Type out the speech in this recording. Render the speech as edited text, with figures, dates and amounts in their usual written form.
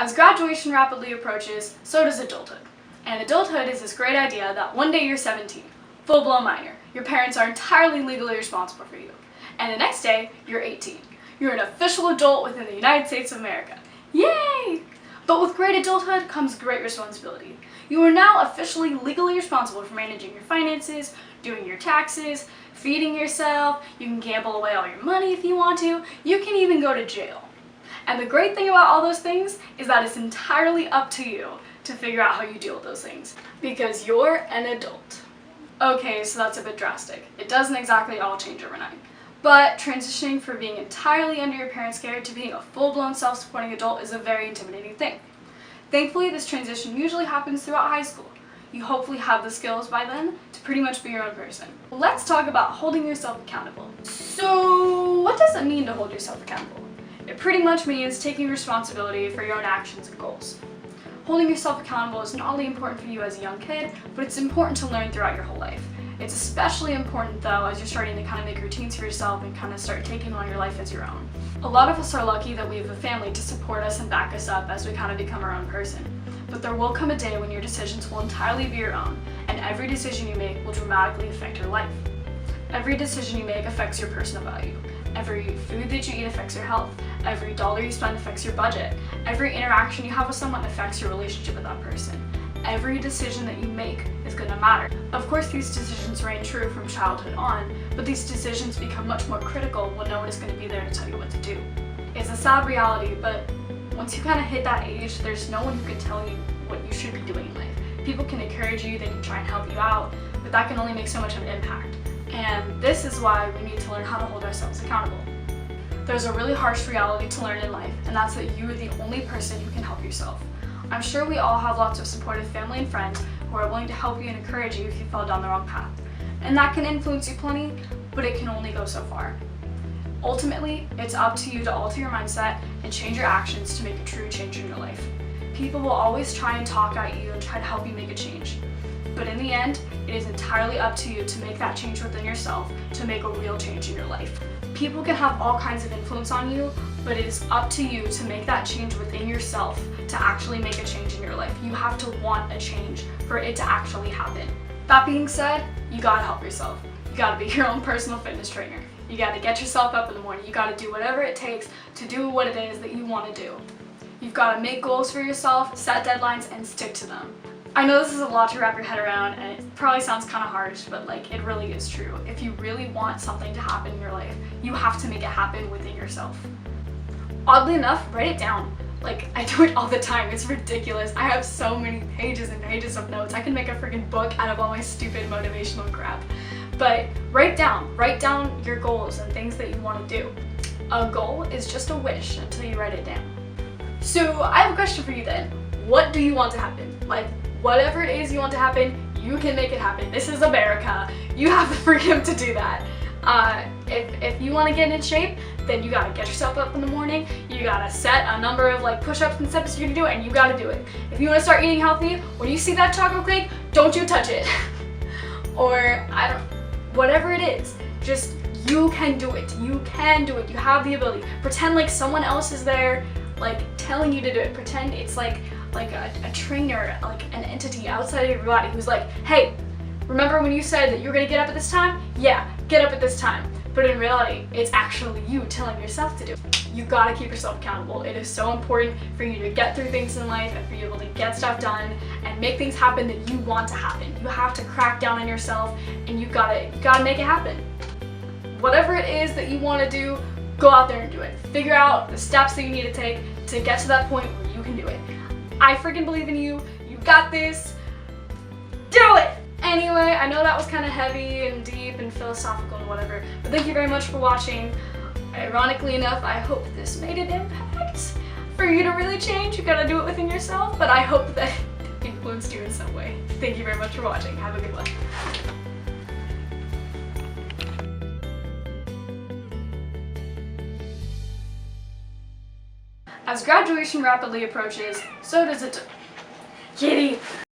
As graduation rapidly approaches, so does adulthood. And adulthood is this great idea that one day you're 17, full-blown minor. Your parents are entirely legally responsible for you. And the next day, you're 18. You're an official adult within the United States of America. Yay! But with great adulthood comes great responsibility. You are now officially legally responsible for managing your finances, doing your taxes, feeding yourself, you can gamble away all your money if you want to, you can even go to jail. And the great thing about all those things is that it's entirely up to you to figure out how you deal with those things, because you're an adult. Okay, so that's a bit drastic. It doesn't exactly all change overnight. But transitioning from being entirely under your parents' care to being a full-blown self-supporting adult is a very intimidating thing. Thankfully, this transition usually happens throughout high school. You hopefully have the skills by then to pretty much be your own person. Let's talk about holding yourself accountable. So, what does it mean to hold yourself accountable? It pretty much means taking responsibility for your own actions and goals. Holding yourself accountable is not only important for you as a young kid, but it's important to learn throughout your whole life. It's especially important though as you're starting to kind of make routines for yourself and kind of start taking on your life as your own. A lot of us are lucky that we have a family to support us and back us up as we kind of become our own person. But there will come a day when your decisions will entirely be your own, and every decision you make will dramatically affect your life. Every decision you make affects your personal value. Every food that you eat affects your health. Every dollar you spend affects your budget. Every interaction you have with someone affects your relationship with that person. Every decision that you make is going to matter. Of course, these decisions reign true from childhood on, but these decisions become much more critical when no one is going to be there to tell you what to do. It's a sad reality, but once you kind of hit that age, there's no one who can tell you what you should be doing in life. People can encourage you, they can try and help you out, but that can only make so much of an impact. And this is why we need to learn how to hold ourselves accountable. There's a really harsh reality to learn in life, and that's that you are the only person who can help yourself. I'm sure we all have lots of supportive family and friends who are willing to help you and encourage you if you fall down the wrong path. And that can influence you plenty, but it can only go so far. Ultimately, it's up to you to alter your mindset and change your actions to make a true change in your life. People will always try and talk at you and try to help you make a change. But in the end, it is entirely up to you to make that change within yourself, to make a real change in your life. People can have all kinds of influence on you, but it is up to you to make that change within yourself to actually make a change in your life. You have to want a change for it to actually happen. That being said, you gotta help yourself. You gotta be your own personal fitness trainer. You gotta get yourself up in the morning. You gotta do whatever it takes to do what it is that you want to do. You've gotta make goals for yourself, set deadlines, and stick to them. I know this is a lot to wrap your head around, and it probably sounds kind of harsh, but it really is true. If you really want something to happen in your life, you have to make it happen within yourself. Oddly enough, write it down. I do it all the time. It's ridiculous. I have so many pages and pages of notes. I can make a freaking book out of all my stupid motivational crap. But write down your goals and things that you want to do. A goal is just a wish until you write it down. So I have a question for you then. What do you want to happen? Whatever it is you want to happen, you can make it happen. This is America. You have the freedom to do that. If you want to get in shape, then you gotta get yourself up in the morning. You gotta set a number of push-ups and steps you're gonna do it, and you gotta do it. If you want to start eating healthy, when you see that chocolate cake, don't you touch it. Or whatever it is, just you can do it. You can do it. You have the ability. Pretend like someone else is there, telling you to do it. Pretend it's like a trainer, an entity outside of your body who's like, hey, remember when you said that you're gonna get up at this time? Yeah, get up at this time. But in reality, it's actually you telling yourself to do it. You gotta keep yourself accountable. It is so important for you to get through things in life and for you to be able to get stuff done and make things happen that you want to happen. You have to crack down on yourself, and you gotta make it happen. Whatever it is that you want to do, go out there and do it. Figure out the steps that you need to take to get to that point where you can do it. I freaking believe in you. You got this. Do it! Anyway, I know that was kind of heavy and deep and philosophical and whatever, but thank you very much for watching. Ironically enough, I hope this made an impact. For you to really change, you gotta do it within yourself, but I hope that it influenced you in some way. Thank you very much for watching. Have a good one. As graduation rapidly approaches, so does it. Kitty!